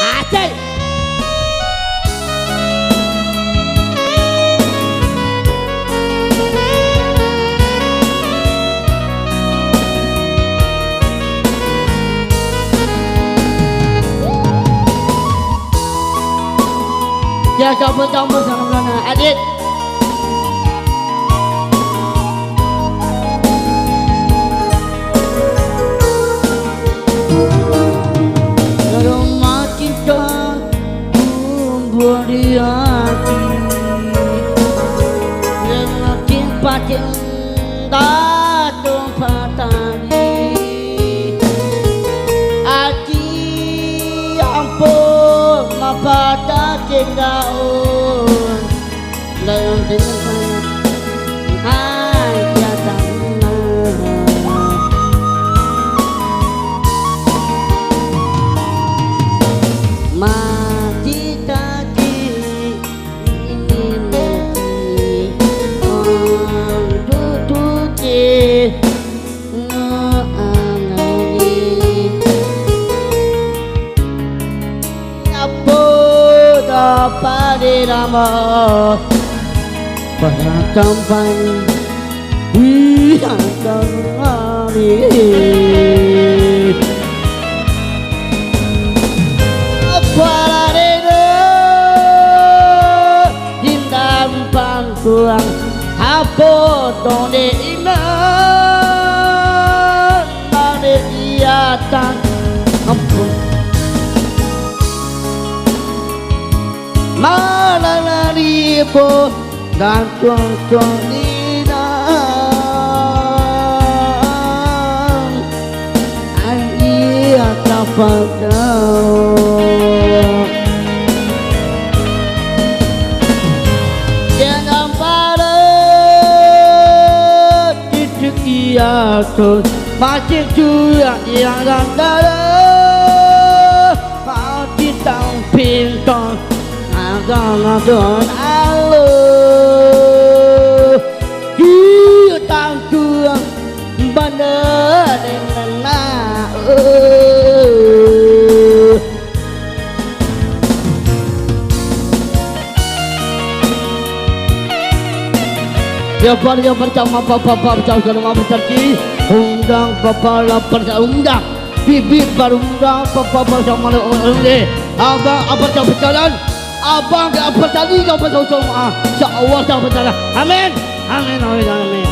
Asik. Ya campur-campur sama Adit. Rumah kita tumbuh di hati, semakin panjang tempat tadi. Hati ampun mapata cendaun dalam dengan aja mati tadi ini nanti tututi Padirama pada kampanye yang kembali Palareda hindam pangkuang apa donde ina nade iatan ampun mana lari po dan tuang inang ayat tapadau jangan pada titik iatun masih juga yang gandara mati tampil tong Gangadon alo kita tuang bener dengan ya percama papa jauh ke rumah besarki undang papa lapar undang bibit baru undang papa bersama oleh abang apa jauh berjalan abang gak bertani kau bersama insyaAllah tak berjalan amin amin amin amin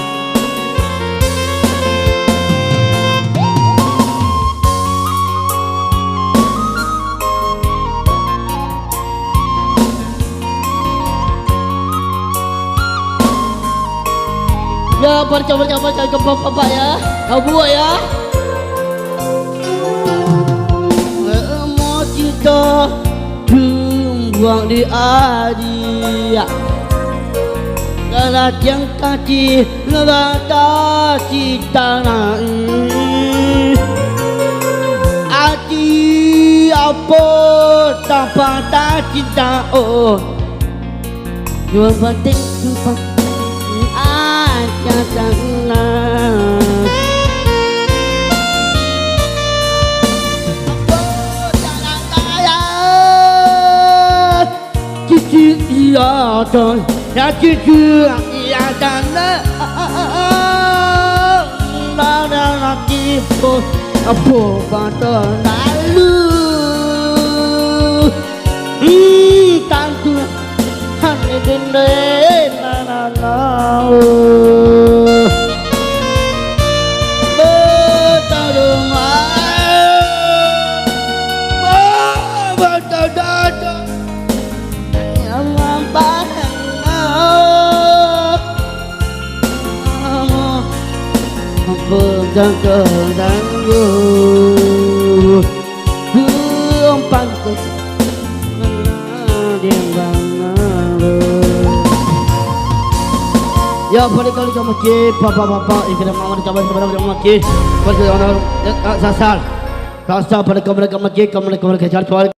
ya percaya ke papa ya kau buat ya mau kita buang di adia galat yang kaki ngebatasi tanah hati apa tanpa tak cinta oh dua batin sumpah aja tanah iya don ya jujur iya dan nada lagi pun apa pada lalu tantu hanya dende nana pegang kedanggu belum pantas ya pada kali kamu ke bapak-bapak ikhlas mama dicapai kepada kamu ke pada orang sasar pada kamu ke